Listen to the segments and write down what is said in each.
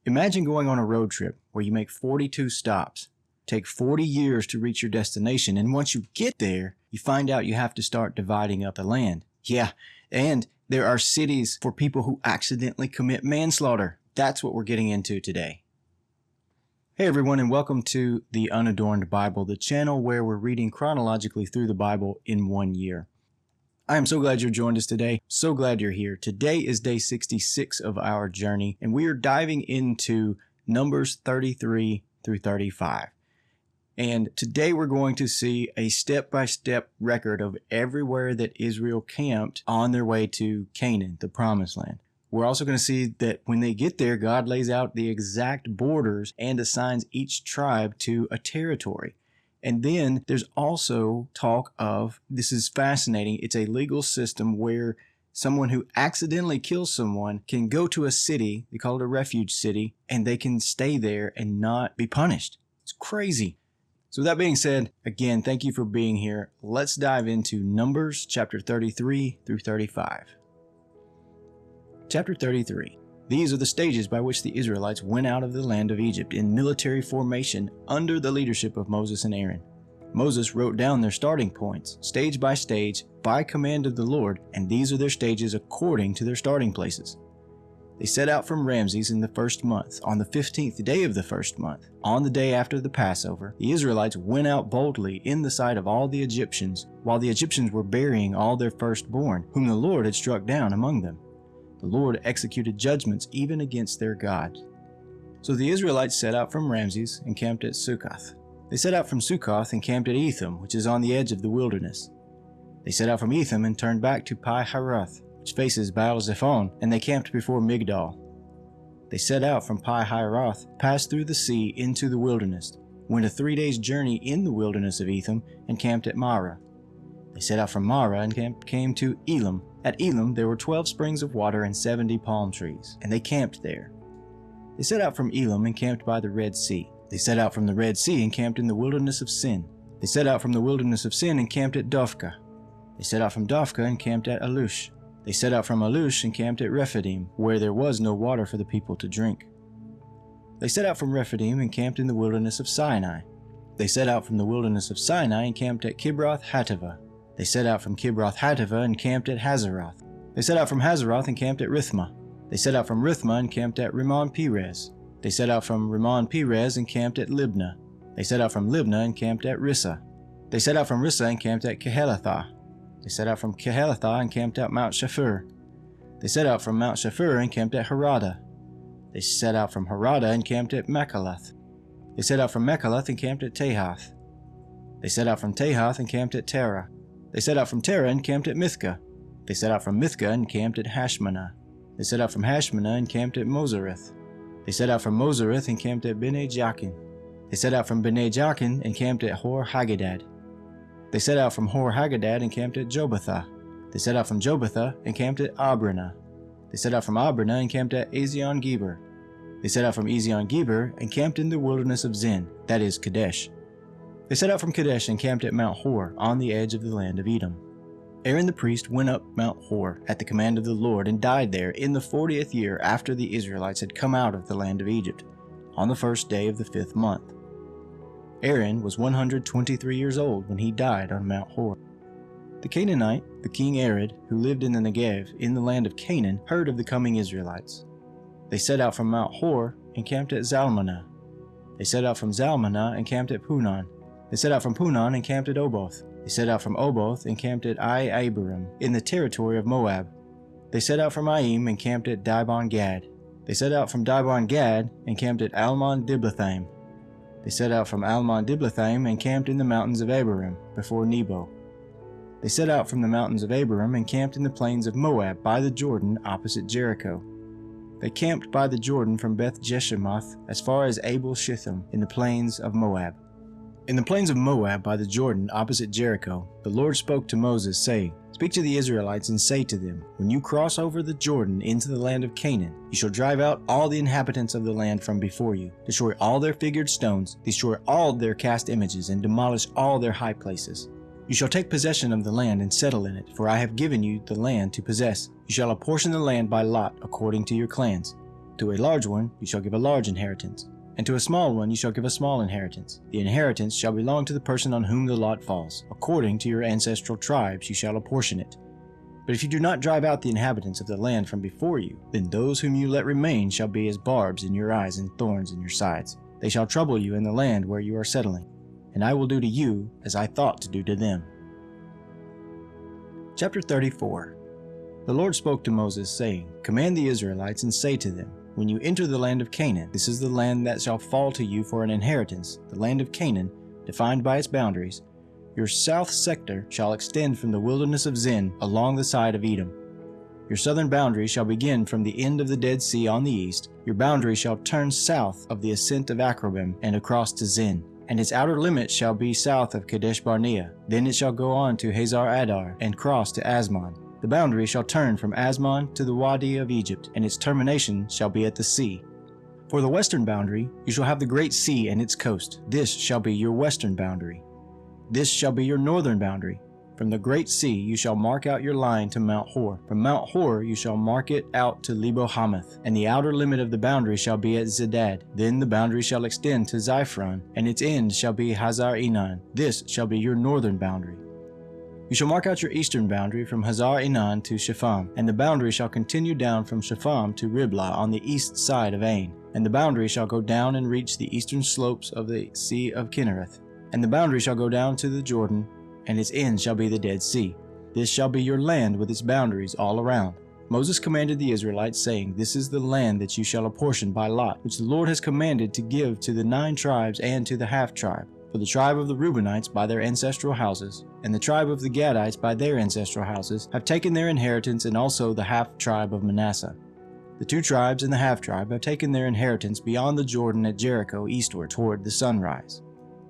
Imagine going on a road trip where you make 42 stops, take 40 years to reach your destination, and once you get there, you find out you have to start dividing up the land. Yeah, and there are cities for people who accidentally commit manslaughter. That's what we're getting into today. Hey everyone, and welcome to the Unadorned Bible, the channel where we're reading chronologically through the Bible in 1 year. I am so glad you joined us today. So glad you're here. Today is day 66 of our journey, and we are diving into Numbers 33 through 35. And today we're going to see a step-by-step record of everywhere that Israel camped on their way to Canaan, the Promised Land. We're also going to see that when they get there, God lays out the exact borders and assigns each tribe to a territory. And then there's also talk of, this is fascinating, it's a legal system where someone who accidentally kills someone can go to a city, they call it a refuge city, and they can stay there and not be punished. It's crazy. So with that being said, again, thank you for being here. Let's dive into Numbers chapter 33 through 35. Chapter 33. These are the stages by which the Israelites went out of the land of Egypt in military formation under the leadership of Moses and Aaron. Moses wrote down their starting points, stage by stage, by command of the Lord, and these are their stages according to their starting places. They set out from Ramses in the first month, on the 15th day of the first month. On the day after the Passover, the Israelites went out boldly in the sight of all the Egyptians, while the Egyptians were burying all their firstborn, whom the Lord had struck down among them. The Lord executed judgments even against their gods. So the Israelites set out from Ramses and camped at Succoth. They set out from Succoth and camped at Etham, which is on the edge of the wilderness. They set out from Etham and turned back to Pi-Hahiroth, which faces Baal-Zephon, and they camped before Migdol. They set out from Pi-Hahiroth, passed through the sea into the wilderness, went a 3 days' journey in the wilderness of Etham, and camped at Marah. They set out from Marah and came to Elim. At Elim there were 12 springs of water and 70 palm trees, and they camped there. They set out from Elim and camped by the Red Sea. They set out from the Red Sea and camped in the wilderness of Sin. They set out from the wilderness of Sin and camped at Dophkah. They set out from Dophkah and camped at Alush. They set out from Alush and camped at Rephidim, where there was no water for the people to drink. They set out from Rephidim and camped in the wilderness of Sinai. They set out from the wilderness of Sinai and camped at Kibroth Hattaavah. They set out from Kibroth Hattaavah and camped at Hazeroth. They set out from Hazeroth and camped at Rithmah. They set out from Rithmah and camped at Rimmon-Perez. They set out from Rimmon-Perez and camped at Libnah. They set out from Libnah and camped at Rissah. They set out from Rissah and camped at Kehelathah. They set out from Kehelathah and camped at Mount Shafir. They set out from Mount Shafir and camped at Harada. They set out from Harada and camped at Machalath. They set out from Machalath and camped at Tahath. They set out from Tahath and camped at Terah. They set out from Terah and camped at Mithkah. They set out from Mithkah and camped at Hashmanah. They set out from Hashmanah and camped at Mozereth. They set out from Mozereth and camped at Bene Jaakan. They set out from Bene Jaakan and camped at Hor Haggidgad. They set out from Hor Haggidgad and camped at Jobathah. They set out from Jobathah and camped at Abranah. They set out from Abranah and camped at Ezion-Geber. They set out from Ezion-Geber and camped in the wilderness of Zin, that is Kadesh. They set out from Kadesh and camped at Mount Hor on the edge of the land of Edom. Aaron the priest went up Mount Hor at the command of the Lord and died there in the 40th year after the Israelites had come out of the land of Egypt, on the first day of the 5th month. Aaron was 123 years old when he died on Mount Hor. The Canaanite, the king Arad, who lived in the Negev in the land of Canaan, heard of the coming Israelites. They set out from Mount Hor and camped at Zalmanah. They set out from Zalmanah and camped at Punon. They set out from Punon and camped at Oboth. They set out from Oboth and camped at Ai-Abiram in the territory of Moab. They set out from Aim and camped at Dibon-Gad. They set out from Dibon-Gad and camped at Almon-Diblathaim. They set out from Almon-Diblathaim and camped in the mountains of Abiram before Nebo. They set out from the mountains of Abiram and camped in the plains of Moab by the Jordan opposite Jericho. They camped by the Jordan from Beth-Jeshimoth as far as Abel-Shithim in the plains of Moab. In the plains of Moab by the Jordan opposite Jericho, the Lord spoke to Moses, saying, Speak to the Israelites and say to them, When you cross over the Jordan into the land of Canaan, you shall drive out all the inhabitants of the land from before you, destroy all their figured stones, destroy all their cast images, and demolish all their high places. You shall take possession of the land and settle in it, for I have given you the land to possess. You shall apportion the land by lot according to your clans. To a large one you shall give a large inheritance, and to a small one you shall give a small inheritance. The inheritance shall belong to the person on whom the lot falls. According to your ancestral tribes you shall apportion it. But if you do not drive out the inhabitants of the land from before you, then those whom you let remain shall be as barbs in your eyes and thorns in your sides. They shall trouble you in the land where you are settling, and I will do to you as I thought to do to them. Chapter 34. The Lord spoke to Moses, saying, Command the Israelites and say to them, When you enter the land of Canaan, this is the land that shall fall to you for an inheritance, the land of Canaan, defined by its boundaries. Your south sector shall extend from the wilderness of Zin along the side of Edom. Your southern boundary shall begin from the end of the Dead Sea on the east. Your boundary shall turn south of the ascent of Akrabim and across to Zin. And its outer limit shall be south of Kadesh Barnea. Then it shall go on to Hazar Adar and cross to Asmon. The boundary shall turn from Asmon to the Wadi of Egypt, and its termination shall be at the sea. For the western boundary, you shall have the great sea and its coast. This shall be your western boundary. This shall be your northern boundary. From the great sea you shall mark out your line to Mount Hor. From Mount Hor you shall mark it out to Lebo Hamath, and the outer limit of the boundary shall be at Zedad. Then the boundary shall extend to Ziphron, and its end shall be Hazar Enan. This shall be your northern boundary. You shall mark out your eastern boundary from Hazar Enan to Shepham, and the boundary shall continue down from Shepham to Riblah on the east side of Ain. And the boundary shall go down and reach the eastern slopes of the Sea of Kinnereth. And the boundary shall go down to the Jordan, and its end shall be the Dead Sea. This shall be your land with its boundaries all around. Moses commanded the Israelites, saying, This is the land that you shall apportion by lot, which the Lord has commanded to give to the 9 tribes and to the half-tribe. For the tribe of the Reubenites by their ancestral houses, and the tribe of the Gadites by their ancestral houses, have taken their inheritance, and also the half-tribe of Manasseh. The 2 tribes and the half-tribe have taken their inheritance beyond the Jordan at Jericho eastward toward the sunrise.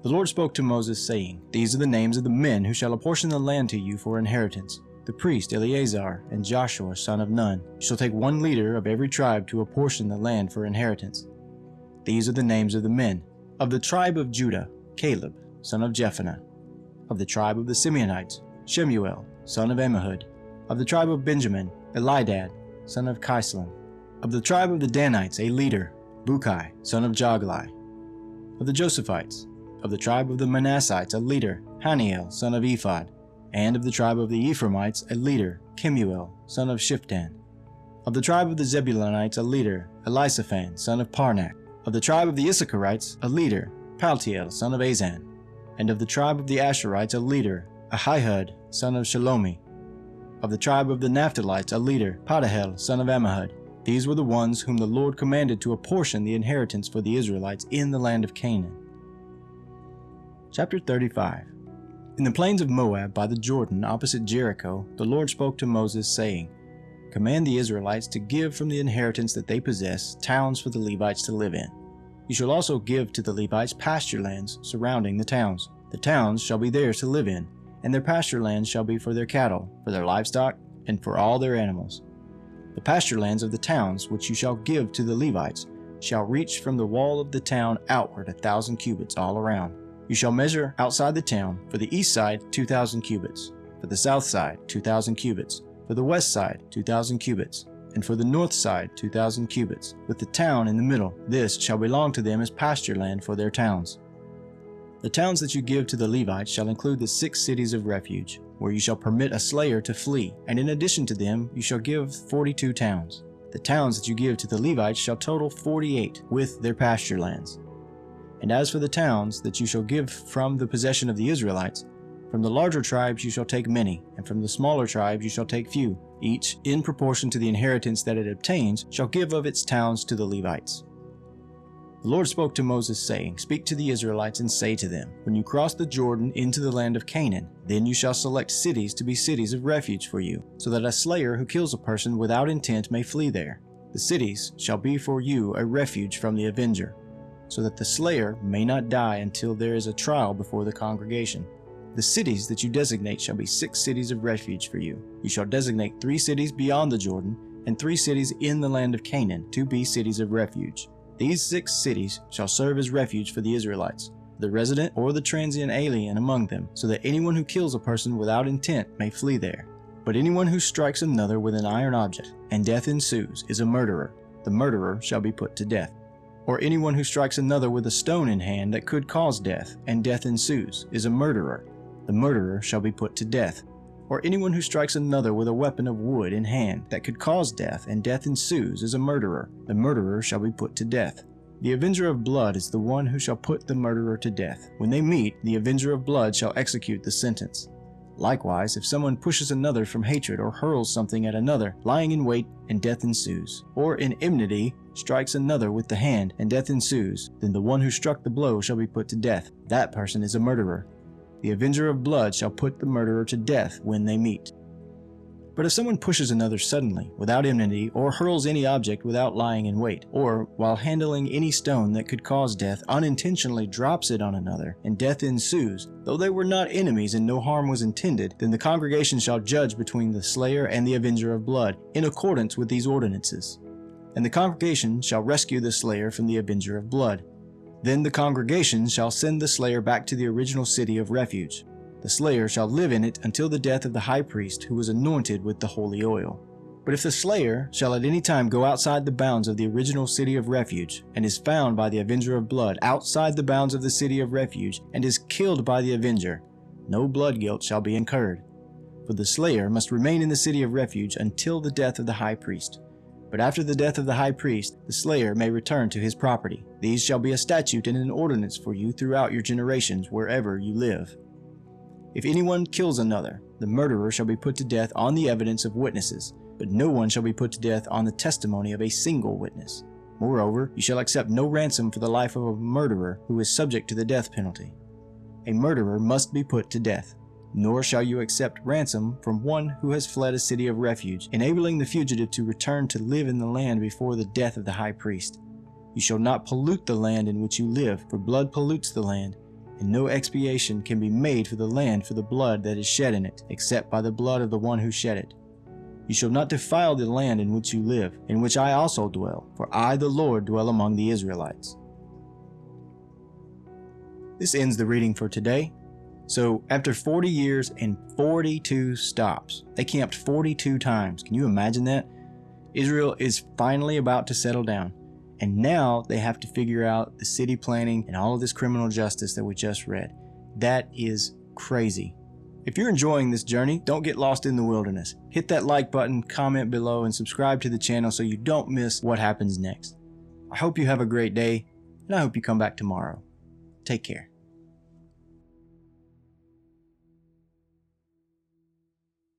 The Lord spoke to Moses, saying, These are the names of the men who shall apportion the land to you for inheritance. The priest Eleazar and Joshua son of Nun. You shall take 1 leader of every tribe to apportion the land for inheritance. These are the names of the men. Of the tribe of Judah, Caleb, son of Jephunneh. Of the tribe of the Simeonites, Shemuel, son of Ammihud. Of the tribe of Benjamin, Elidad, son of Chislon. Of the tribe of the Danites, a leader, Bukai, son of Joglai. Of the Josephites, of the tribe of the Manassites, a leader, Haniel, son of Ephod. And of the tribe of the Ephraimites, a leader, Kemuel, son of Shiftan. Of the tribe of the Zebulunites, a leader, Elisaphan, son of Parnak. Of the tribe of the Issacharites, a leader, Paltiel, son of Azan. And of the tribe of the Asherites, a leader, Ahihud, son of Shalomi. Of the tribe of the Naphtalites, a leader, Padahel, son of Ammihud. These were the ones whom the Lord commanded to apportion the inheritance for the Israelites in the land of Canaan. Chapter 35. In the plains of Moab by the Jordan opposite Jericho, the Lord spoke to Moses, saying, Command the Israelites to give from the inheritance that they possess towns for the Levites to live in. You shall also give to the Levites pasture lands surrounding the towns. The towns shall be theirs to live in, and their pasture lands shall be for their cattle, for their livestock, and for all their animals. The pasture lands of the towns which you shall give to the Levites shall reach from the wall of the town outward 1,000 cubits all around. You shall measure outside the town, for the east side 2,000 cubits, for the south side 2,000 cubits, for the west side 2,000 cubits, and for the north side 2,000 cubits, with the town in the middle. This shall belong to them as pasture land for their towns. The towns that you give to the Levites shall include the 6 cities of refuge, where you shall permit a slayer to flee, and in addition to them you shall give 42 towns. The towns that you give to the Levites shall total 48, with their pasture lands. And as for the towns that you shall give from the possession of the Israelites, from the larger tribes you shall take many, and from the smaller tribes you shall take few. Each, in proportion to the inheritance that it obtains, shall give of its towns to the Levites. The Lord spoke to Moses, saying, Speak to the Israelites and say to them, When you cross the Jordan into the land of Canaan, then you shall select cities to be cities of refuge for you, so that a slayer who kills a person without intent may flee there. The cities shall be for you a refuge from the avenger, so that the slayer may not die until there is a trial before the congregation. The cities that you designate shall be 6 cities of refuge for you. You shall designate 3 cities beyond the Jordan, and 3 cities in the land of Canaan to be cities of refuge. These 6 cities shall serve as refuge for the Israelites, the resident or the transient alien among them, so that anyone who kills a person without intent may flee there. But anyone who strikes another with an iron object, and death ensues, is a murderer. the murderer shall be put to death. Or anyone who strikes another with a stone in hand that could cause death, and death ensues, is a murderer. The murderer shall be put to death. Or anyone who strikes another with a weapon of wood in hand that could cause death, and death ensues, is a murderer. The murderer shall be put to death. The avenger of blood is the one who shall put the murderer to death. When they meet, the avenger of blood shall execute the sentence. Likewise, if someone pushes another from hatred or hurls something at another, lying in wait, and death ensues, or in enmity strikes another with the hand, and death ensues, then the one who struck the blow shall be put to death. That person is a murderer. The avenger of blood shall put the murderer to death when they meet. But if someone pushes another suddenly, without enmity, or hurls any object without lying in wait, or, while handling any stone that could cause death, unintentionally drops it on another, and death ensues, though they were not enemies and no harm was intended, then the congregation shall judge between the slayer and the avenger of blood, in accordance with these ordinances. And the congregation shall rescue the slayer from the avenger of blood. Then the congregation shall send the slayer back to the original city of refuge. The slayer shall live in it until the death of the high priest who was anointed with the holy oil. But if the slayer shall at any time go outside the bounds of the original city of refuge, and is found by the avenger of blood outside the bounds of the city of refuge, and is killed by the avenger, no blood guilt shall be incurred. For the slayer must remain in the city of refuge until the death of the high priest. But after the death of the high priest, the slayer may return to his property. These shall be a statute and an ordinance for you throughout your generations wherever you live. If anyone kills another, the murderer shall be put to death on the evidence of witnesses, but no one shall be put to death on the testimony of a single witness. Moreover, you shall accept no ransom for the life of a murderer who is subject to the death penalty. A murderer must be put to death, nor shall you accept ransom from one who has fled a city of refuge, enabling the fugitive to return to live in the land before the death of the high priest. You shall not pollute the land in which you live, for blood pollutes the land, and no expiation can be made for the land for the blood that is shed in it, except by the blood of the one who shed it. You shall not defile the land in which you live, in which I also dwell, for I, the Lord, dwell among the Israelites. This ends the reading for today. So, after 40 years and 42 stops, they camped 42 times. Can you imagine that? Israel is finally about to settle down. And now they have to figure out the city planning and all of this criminal justice that we just read. That is crazy. If you're enjoying this journey, don't get lost in the wilderness. Hit that like button, comment below, and subscribe to the channel so you don't miss what happens next. I hope you have a great day, and I hope you come back tomorrow. Take care.